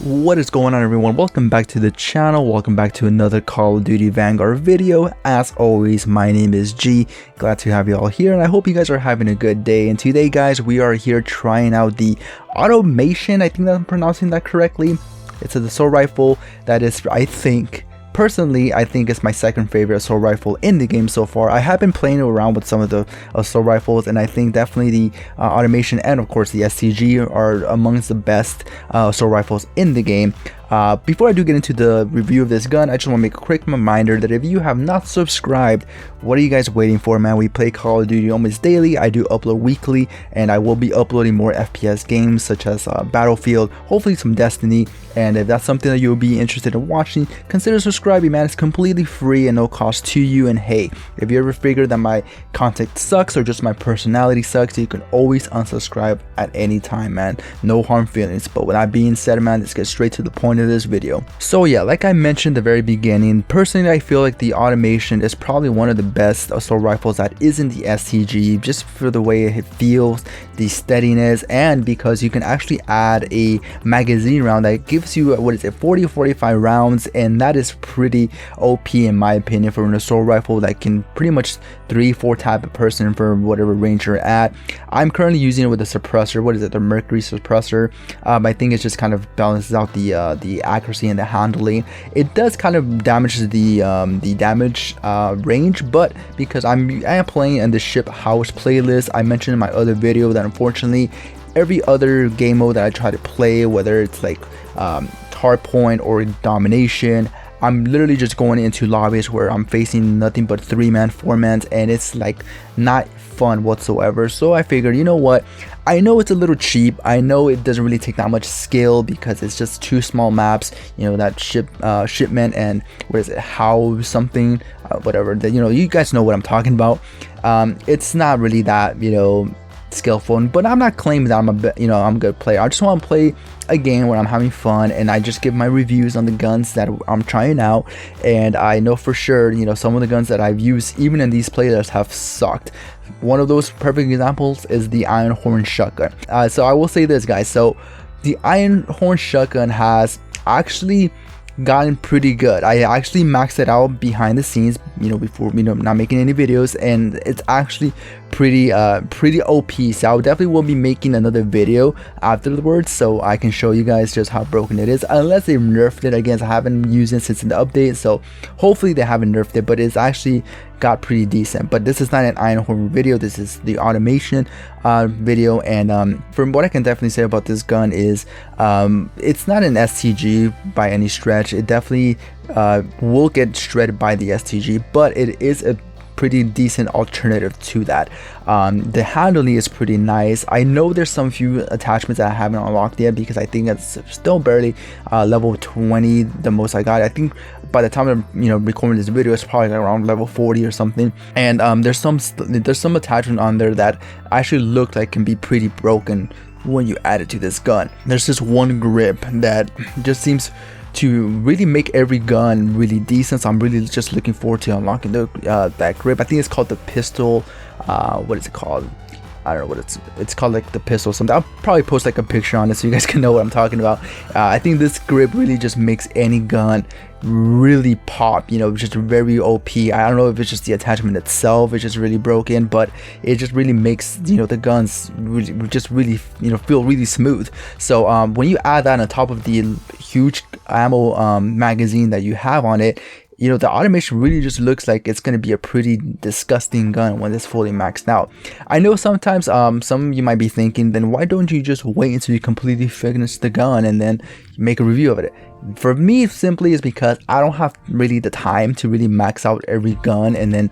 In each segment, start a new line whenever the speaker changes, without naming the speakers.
What is going on, everyone? Welcome back to the channel. Welcome back to another Call of Duty Vanguard video. As always, my name is G. Glad to have you all here, and I hope you guys are having a good day. And today, guys, we are here trying out the automation. I think that I'm pronouncing that correctly. It's an assault rifle that is, personally, I think it's my second favorite assault rifle in the game so far. I have been playing around with some of the assault rifles, and I think definitely the automation and of course the STG are amongst the best assault rifles in the game. Before I do get into the review of this gun, I just want to make a quick reminder that if you have not subscribed, what are you guys waiting for, man? We play Call of Duty almost daily. I do upload weekly, and I will be uploading more FPS games such as Battlefield, hopefully some Destiny. And if that's something that you'll be interested in watching, consider subscribing, man. It's completely free and no cost to you. And hey, if you ever figure that my content sucks or just my personality sucks, you can always unsubscribe at any time, man. No harm feelings. But with that being said, man, let's get straight to the point of this video. So yeah, like I mentioned at the very beginning, personally I feel like the automation is probably one of the best assault rifles that isn't the STG, just for the way it feels, the steadiness, and because you can actually add a magazine round that gives you 40 or 45 rounds, and that is pretty OP in my opinion for an assault rifle that can pretty much 3-4 tap a person for whatever range you're at. I'm currently using it with a suppressor, the mercury suppressor. I think it just kind of balances out the accuracy and the handling. It does kind of damage the damage range, but because I am playing in the ship house playlist, I mentioned in my other video that unfortunately every other game mode that I try to play, whether it's like hardpoint or domination, I'm literally just going into lobbies where I'm facing nothing but 3-man, 4-mans, and it's like not fun whatsoever. So I figured, you know what, I know it's a little cheap, I know it doesn't really take that much skill because it's just 2 small maps, you know, that shipment and how something, whatever, that, you know, you guys know what I'm talking about. It's not really that, you know, skillful, but I'm not claiming that I'm a good player. I just want to play a game where I'm having fun, and I just give my reviews on the guns that I'm trying out. And I know for sure, you know, some of the guns that I've used even in these playlists have sucked. One of those perfect examples is the Iron Horn shotgun. So I will say this, guys, so the Iron Horn shotgun has actually gotten pretty good. I actually maxed it out behind the scenes, you know, before, you know, not making any videos, and it's actually pretty OP. So I definitely will be making another video afterwards so I can show you guys just how broken it is, unless they nerfed it. Again, I haven't used it since the update, so hopefully they haven't nerfed it, but it's actually got pretty decent. But this is not an Iron Horn video, this is the automation video. And from what I can definitely say about this gun is it's not an STG by any stretch. It definitely will get shredded by the STG, but it is a pretty decent alternative to that. The handling is pretty nice. I know there's some few attachments that I haven't unlocked yet because I think it's still barely level 20, the most I got. I think by the time I'm, you know, recording this video, it's probably around level 40 or something. And there's some attachment on there that actually look like can be pretty broken when you add it to this gun. There's this one grip that just seems to really make every gun really decent, so I'm really just looking forward to unlocking that grip. I think it's called the pistol, what is it called? I don't know what it's called, like the pistol something. I'll probably post like a picture on it so you guys can know what I'm talking about. I think this grip really just makes any gun really pop, you know, just very OP. I don't know if it's just the attachment itself, it's just really broken, but it just really makes, you know, the guns really, you know, feel really smooth. So when you add that on top of the huge ammo magazine that you have on it, you know, the automation really just looks like it's going to be a pretty disgusting gun when it's fully maxed out. I know sometimes some of you might be thinking, then why don't you just wait until you completely finish the gun and then make a review of it? For me, simply is because I don't have really the time to really max out every gun and then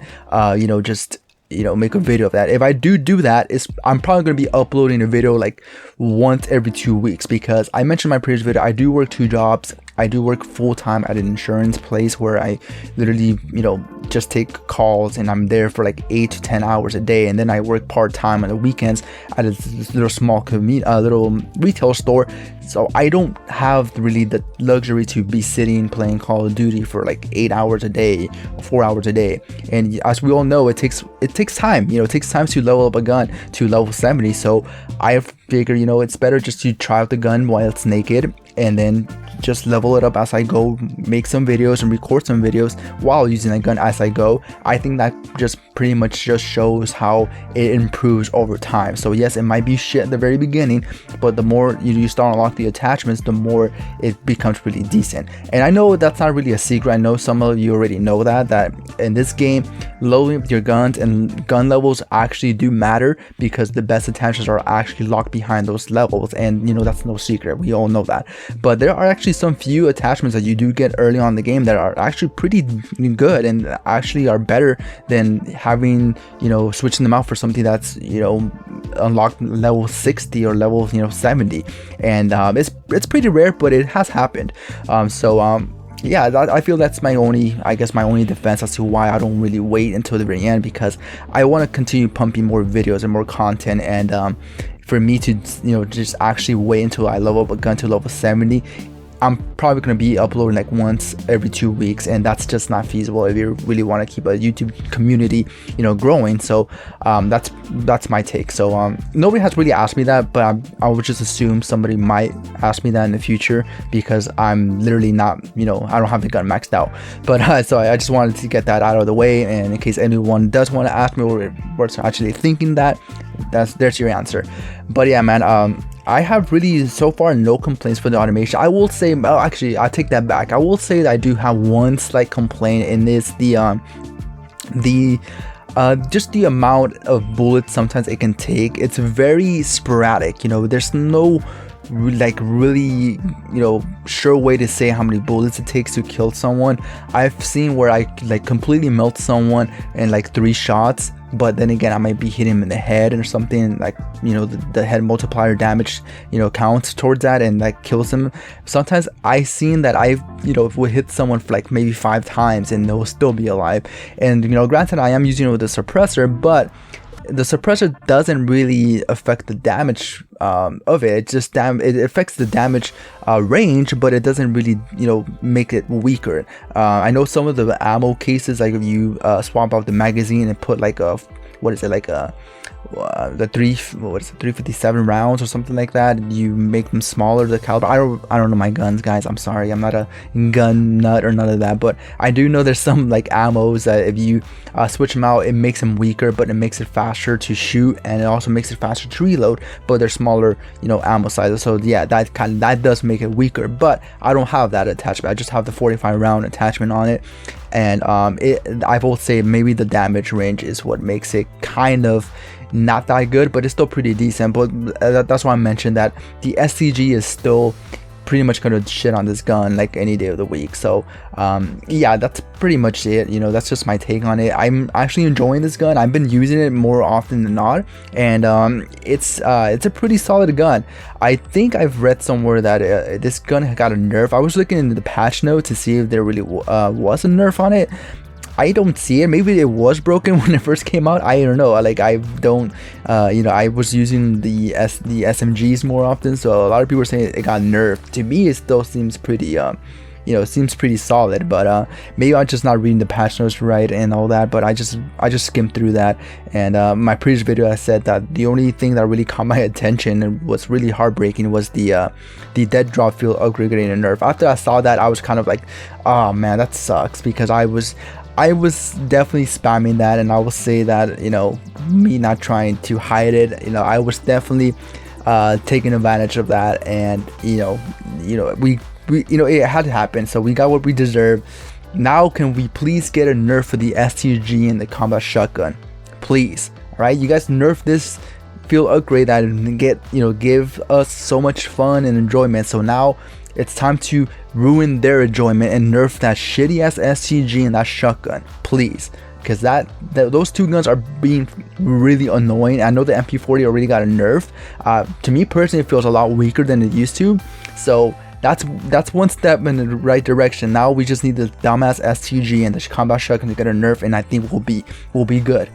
you know, just, you know, make a video of that. If I do that, I'm probably going to be uploading a video like once every 2 weeks, because I mentioned in my previous video, I do work 2 jobs. I do work full-time at an insurance place where I literally, you know, just take calls, and I'm there for like 8 to 10 hours a day. And then I work part-time on the weekends at a little small little retail store. So I don't have really the luxury to be sitting playing Call of Duty for like 8 hours a day or 4 hours a day. And as we all know, it takes it takes time, it takes time to level up a gun to level 70. So I figure, it's better just to try out the gun while it's naked, and then just level it up as I go, make some videos and record some videos while using that gun as I go. I think that just pretty much just shows how it improves over time. So yes, it might be shit at the very beginning, but the more you start unlock the attachments, the more it becomes really decent. And I know that's not really a secret. I know some of you already know that in this game, loading up your guns and gun levels actually do matter, because the best attachments are actually locked behind those levels, and that's no secret, we all know that. But there are actually some few attachments that you do get early on in the game that are actually pretty good and actually are better than having, switching them out for something that's, unlocked level 60 or level 70. And it's pretty rare, but it has happened. Yeah, I feel that's my only defense as to why I don't really wait until the very end, because I want to continue pumping more videos and more content. And for me to just actually wait until I level up a gun to level 70, I'm probably going to be uploading like once every 2 weeks, and that's just not feasible if you really want to keep a YouTube community growing. So that's my take. So nobody has really asked me that, but I would just assume somebody might ask me that in the future, because I'm literally not, I don't have the gun maxed out. But so I just wanted to get that out of the way, and in case anyone does want to ask me or was actually thinking that, there's your answer. But yeah, man, I have really so far no complaints for the automation. I will say, well, actually I take that back. I will say that I do have one slight complaint, and it's just the amount of bullets sometimes it can take. It's very sporadic, there's no really sure way to say how many bullets it takes to kill someone. I've seen where I completely melt someone in 3 shots, but then again I might be hitting him in the head or something, the head multiplier damage counts towards that and kills him. Sometimes I've seen that I would hit someone for maybe 5 times and they'll still be alive. And granted, I am using it with a suppressor, but the suppressor doesn't really affect the damage of it. It just it affects the damage range, but it doesn't really make it weaker. I know some of the ammo cases, if you swap out the magazine and put the 357 rounds or something like that, you make them smaller, the caliber. I don't know my guns, guys, I'm sorry, I'm not a gun nut or none of that, but I do know there's some ammos that if you switch them out, it makes them weaker, but it makes it faster to shoot, and it also makes it faster to reload, but they're smaller ammo sizes. So yeah, that does make it weaker, but I don't have that attachment. I just have the 45 round attachment on it. And I will say maybe the damage range is what makes it kind of not that good, but it's still pretty decent. But that's why I mentioned that the SCG is still pretty much gonna shit on this gun any day of the week. So yeah, that's pretty much it. That's just my take on it. I'm actually enjoying this gun. I've been using it more often than not, and it's a pretty solid gun. I think I've read somewhere that this gun got a nerf. I was looking into the patch notes to see if there really was a nerf on it. I don't see it. Maybe it was broken when it first came out. I don't know. I don't. I was using the SMGs more often, so a lot of people are saying it got nerfed. To me, it still seems pretty. Seems pretty solid. But maybe I'm just not reading the patch notes right and all that. But I just skimmed through that. And my previous video, I said that the only thing that really caught my attention and was really heartbreaking was the dead drop field upgrade getting a nerf. After I saw that, I was kind of like, oh man, that sucks, because I was definitely spamming that, and I will say that me not trying to hide it, I was definitely taking advantage of that, and we it had to happen, so we got what we deserve. Now can we please get a nerf for the STG and the combat shotgun, please? All right, you guys nerf this field upgrade that and give us so much fun and enjoyment. So now it's time to ruin their enjoyment and nerf that shitty ass STG and that shotgun, please, because those 2 guns are being really annoying. I know the MP40 already got a nerf. To me personally, it feels a lot weaker than it used to. So that's one step in the right direction. Now we just need the dumbass STG and the combat shotgun to get a nerf, and I think we'll be good.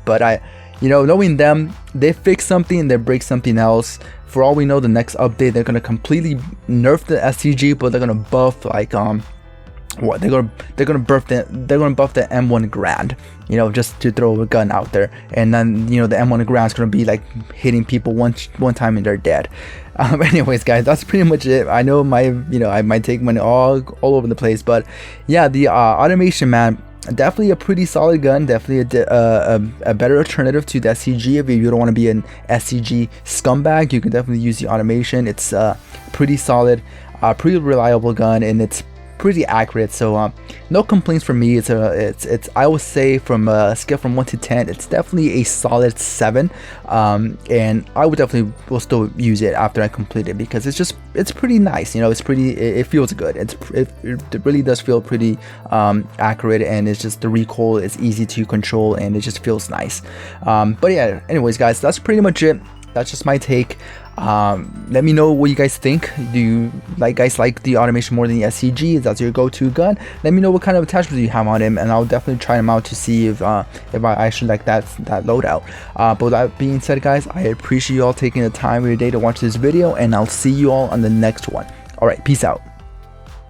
But knowing them, they fix something and they break something else. For all we know, the next update they're gonna completely nerf the STG, but they're gonna buff what they're gonna buff the M1 Grand, you know, just to throw a gun out there, and then, you know, the M1 Grand is gonna be like hitting people one time and they're dead. Anyways, guys, that's pretty much it. I know I might take money all over the place, but yeah, the automation, man, definitely a pretty solid gun, definitely a better alternative to the SCG. If you don't want to be an SCG scumbag, you can definitely use the automation. It's pretty solid, pretty reliable gun, and it's pretty accurate, so no complaints from me. It's I would say, from a scale from 1 to 10, it's definitely a solid 7, and I would definitely will still use it after I complete it, because it's pretty nice, you know. It feels good. It really does feel pretty accurate, and it's just, the recoil is easy to control, and it just feels nice. But yeah, anyways, guys, that's pretty much it. That's just my take. Let me know what you guys think. Do you guys like the automation more than the SCG? Is that your go-to gun? Let me know what kind of attachments you have on him, and I'll definitely try them out to see if I actually like that loadout. But with that being said, guys, I appreciate you all taking the time of your day to watch this video, and I'll see you all on the next one. All right, peace out.